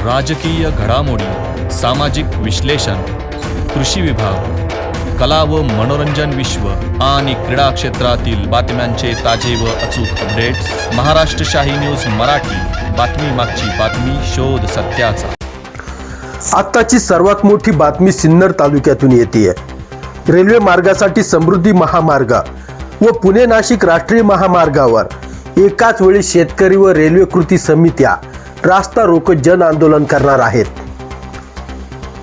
राजकीय घडामोडी, सामाजिक विश्लेषण, कृषी विभाग, कला व मनोरंजन विश्व आणि क्रीडा क्षेत्रातील बातम्यांचे ताजे व अचूक अपडेट्स महाराष्ट्र शाही न्यूज मराठी. बातमी मागची बातमी, शोध सत्याचा. आत्ताची सर्वात मोठी बातमी सिन्नर तालुक्यातून येते. रेल्वे मार्गासाठी समृद्धी महामार्ग व पुणे नाशिक राष्ट्रीय महामार्गावर एकाच वेळी शेतकरी व रेल्वे कृती समित्या रास्ता रोको जन आंदोलन करणार आहेत.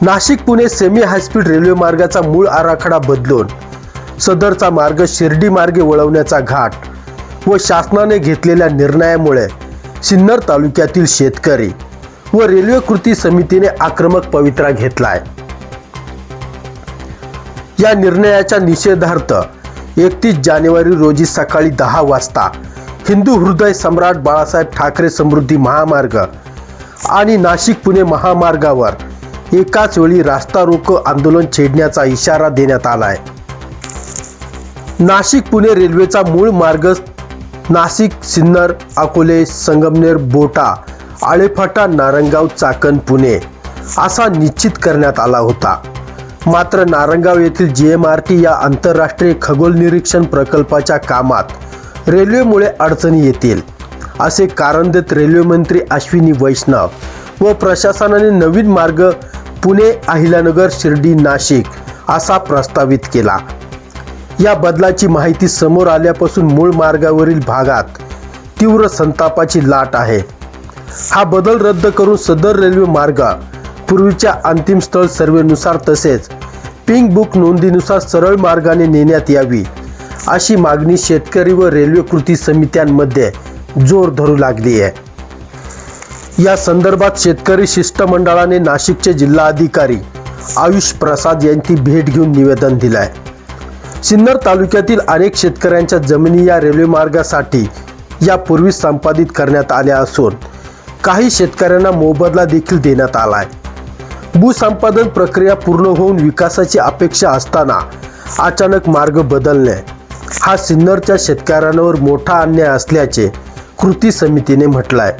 Nashik Pune semi high speed railway मार्गाचा मूळ आराखडा बदलून सदरचा मार्ग शिर्डी मार्गे वळवण्याचा घाट व शासनाने घेतलेल्या निर्णयामुळे सिन्नर तालुक्यातील शेतकरी व रेल्वे कृती समितीने आक्रमक पवित्रा घेतलाय. या निर्णयाच्या निषेधार्थ 31 जानेवारी रोजी सकाळी 10 वाजता हिंदू हृदय सम्राट बाळासाहेब ठाकरे समृद्धी महामार्ग आणि नाशिक पुणे महामार्गावर एकाच वेळी रास्ता रोको आंदोलन छेडण्याचा इशारा देण्यात आलाय. नाशिक पुणे रेल्वेचा मूळ मार्ग नाशिक सिन्नर अकोले संगमनेर बोटा आळेफाटा नारंगाव चाकण पुणे असा निश्चित करण्यात आला होता. मात्र नारंगाव येथील JMRT या आंतरराष्ट्रीय खगोल निरीक्षण प्रकल्पाच्या कामात रेल्वेमुळे अडचणी येतील असे कारण देत रेल्वे मंत्री अश्विनी वैष्णव व प्रशासनाने नवीन मार्ग पुणे अहिल्यानगर शिर्डी नाशिक असा प्रस्तावित केला. या बदलाची माहिती समोर आल्यापासून मूळ मार्गावरील भागात तीव्र संतापाची लाट आहे. हा बदल रद्द करून सदर रेल्वे मार्ग पूर्वीच्या अंतिम स्थळ सर्वेनुसार तसेच पिंक बुक नोंदीनुसार सरळ मार्गाने नेण्यात यावी अशी मागणी शेतकरी व रेल्वे कृती समित्यांमध्ये जोर धरू लागली आहे. या संदर्भात शेतकरी शिष्टमंडळाने नाशिकचे जिल्हाधिकारी आयुष प्रसाद यांची भेट घेऊन निवेदन दिले आहे. सिन्नर तालुक्यातील अनेक शेतकऱ्यांच्या जमिनी या रेल्वे मार्गासाठी यापूर्वी संपादित करण्यात आल्या असून काही शेतकऱ्यांना मोबदला देखील देण्यात आला आहे. भूसंपादन प्रक्रिया पूर्ण होऊन विकासाची अपेक्षा असताना अचानक मार्ग बदलणे हा सिन्नरच्या शेतकऱ्यांवर मोठा अन्याय असल्याचे कृती समितीने म्हटलं आहे.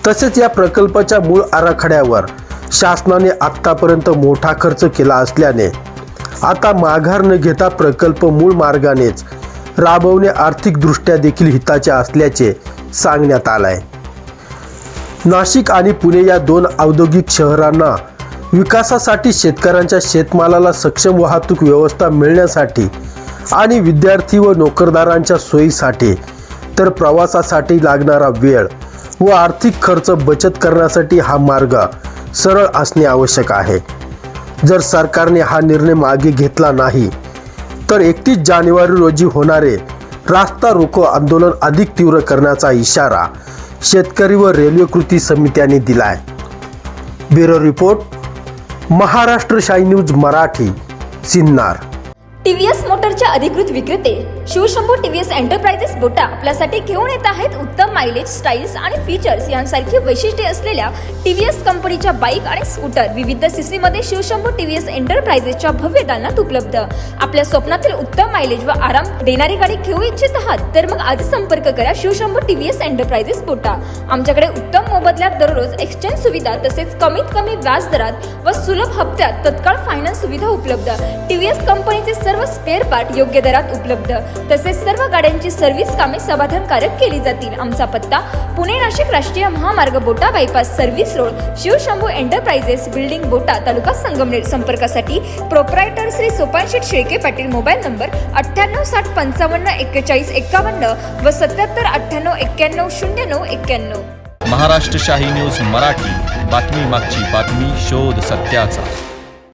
तसेच या प्रकल्पाच्या मूळ आराखड्यावर शासनाने आत्तापर्यंत मोठा खर्च केला असल्याने आता माघार न घेता प्रकल्प मूळ मार्गानेच राबवणे आर्थिकदृष्ट्या देखील हिताचे असल्याचे सांगण्यात आलं आहे. नाशिक आणि पुणे या दोन औद्योगिक शहरांना विकासासाठी शेतकऱ्यांच्या शेतमालाला सक्षम वाहतूक व्यवस्था मिळण्यासाठी आणि विद्यार्थी व नोकरदारांच्या सोयीसाठी तर प्रवासासाठी लागणारा वेळ व आर्थिक खर्च बचत करण्यासाठी हा मार्ग सरळ असणे आवश्यक आहे. जर सरकारने हा निर्णय मागे घेतला नाही तर 31 जानेवारी रोजी होणारे रास्ता रोको आंदोलन अधिक तीव्र करण्याचा इशारा शेतकरी व रेल्वे कृती समित्यांनी दिलाय. ब्युरो रिपोर्ट, महाराष्ट्र शाही न्यूज मराठी, सिन्नर. TVS मोटरच्या अधिकृत विक्रेते शिवशंभू TVS एंटरप्राइजेस बोटा आपल्यासाठी घेऊन येत आहेत उत्तम मायलेज, स्टाईल्स आणि फीचर्स यांसारखी वैशिष्ट्ये असलेल्या TVS कंपनीच्या बाईक आणि स्कूटर विविध सीसी मध्ये शिवशंभू TVS एंटरप्राइजेसच्या भव्य दालनात उपलब्ध. आपल्या स्वप्नातील उत्तम मायलेज व आराम देणारी गाडी घेऊ इच्छित आहात तर मग आज संपर्क करा शिवशंभू TVS एंटरप्राइजेस बोटा. आमच्याकडे उत्तम मोबदल्यात दररोज एक्सचेंज सुविधा तसेच कमीत कमी व्याज दरात व सुलभ हप्त्यात तत्काळ फायनान्स सुविधा उपलब्ध. TVS कंपनीचे सर्व स्पेअर पार्ट योग्य दरात उपलब्ध. तसेच सर्व गाड्यांची सर्व्हिस कामे समाधानकारक केली जातील. आमचा पत्ता पुणे नाशिक राष्ट्रीय महामार्ग Bota bypass service road Shivshambhu enterprises building Bota taluka Sangamner. संपर्कासाठी proprietor Shri Sopan Sheth Shelke Patil. Mobile number 98 60 55 41 51 व 77 98 91 09 91. महाराष्ट्र शाही न्यूज मराठी. बातमी मागची बातमी, शोध सत्याचा.